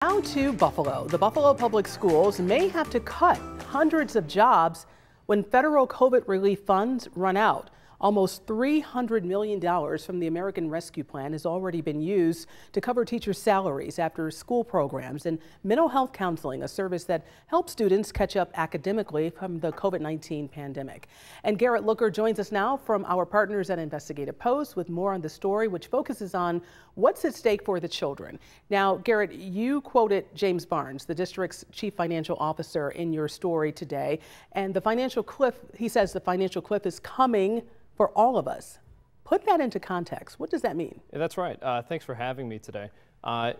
Now to Buffalo. The Buffalo Public Schools may have to cut hundreds of jobs when federal COVID relief funds run out. Almost $300 million from the American Rescue Plan has already been used to cover teachers' salaries, after school programs, and mental health counseling, a service that helps students catch up academically from the COVID-19 pandemic. And Garrett Looker joins us now from our partners at Investigative Post with more on the story, which focuses on what's at stake for the children. Now, Garrett, you quoted James Barnes, the district's chief financial officer, in your story today. And the financial cliff, he says the financial cliff is coming for all of us. Put that into context. What does that mean? Yeah, that's right. Thanks for having me today.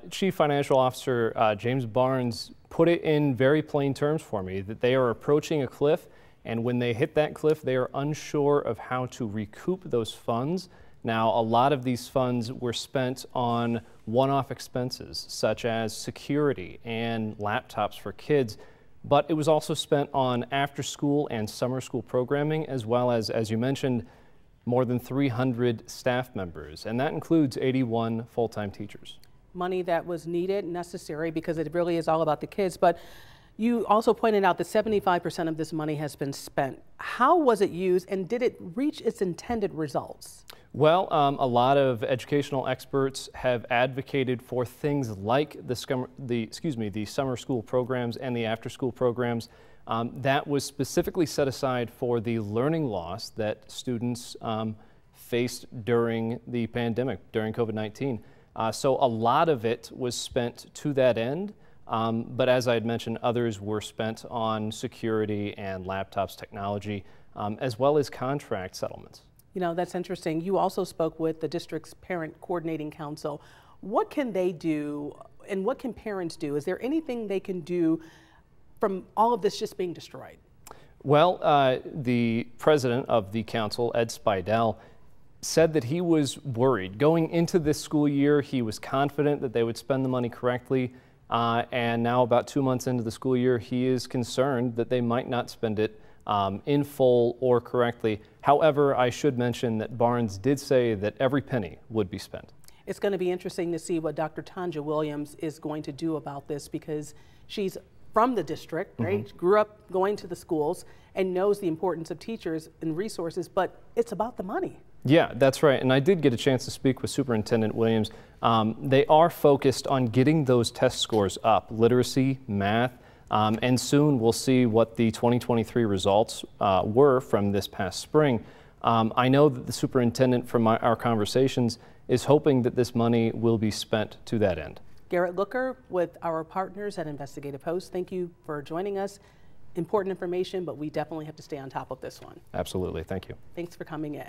Chief Financial Officer James Barnes put it in very plain terms for me that they are approaching a cliff, and when they hit that cliff, they are unsure of how to recoup those funds. Now, a lot of these funds were spent on one-off expenses such as security and laptops for kids, but it was also spent on after-school and summer school programming, as well as you mentioned, more than 300 staff members, and that includes 81 full-time teachers. Money that was needed, necessary, because it really is all about the kids. But you also pointed out that 75% of this money has been spent. How was it used, and did it reach its intended results? Well, a lot of educational experts have advocated for things like the summer school programs and the after-school programs. That was specifically set aside for the learning loss that students faced during the pandemic, during COVID-19. So a lot of it was spent to that end, but as I had mentioned, others were spent on security and laptops technology, as well as contract settlements. You know, that's interesting. You also spoke with the district's Parent Coordinating Council. What can they do, and what can parents do? Is there anything they can do from all of this just being destroyed? Well, the president of the council, Ed Spidell, said that he was worried. Going into this school year, he was confident that they would spend the money correctly, and now about 2 months into the school year, he is concerned that they might not spend it in full or correctly. However, I should mention that Barnes did say that every penny would be spent. It's going to be interesting to see what Dr. Tanja Williams is going to do about this, because she's from the district, right? Mm-hmm. Grew up going to the schools and knows the importance of teachers and resources, but it's about the money. Yeah, that's right. And I did get a chance to speak with Superintendent Williams. They are focused on getting those test scores up, literacy, math, and soon we'll see what the 2023 results were from this past spring. I know that the superintendent, from our conversations, is hoping that this money will be spent to that end. Garrett Looker with our partners at Investigative Post, thank you for joining us. Important information, but we definitely have to stay on top of this one. Absolutely. Thank you. Thanks for coming in.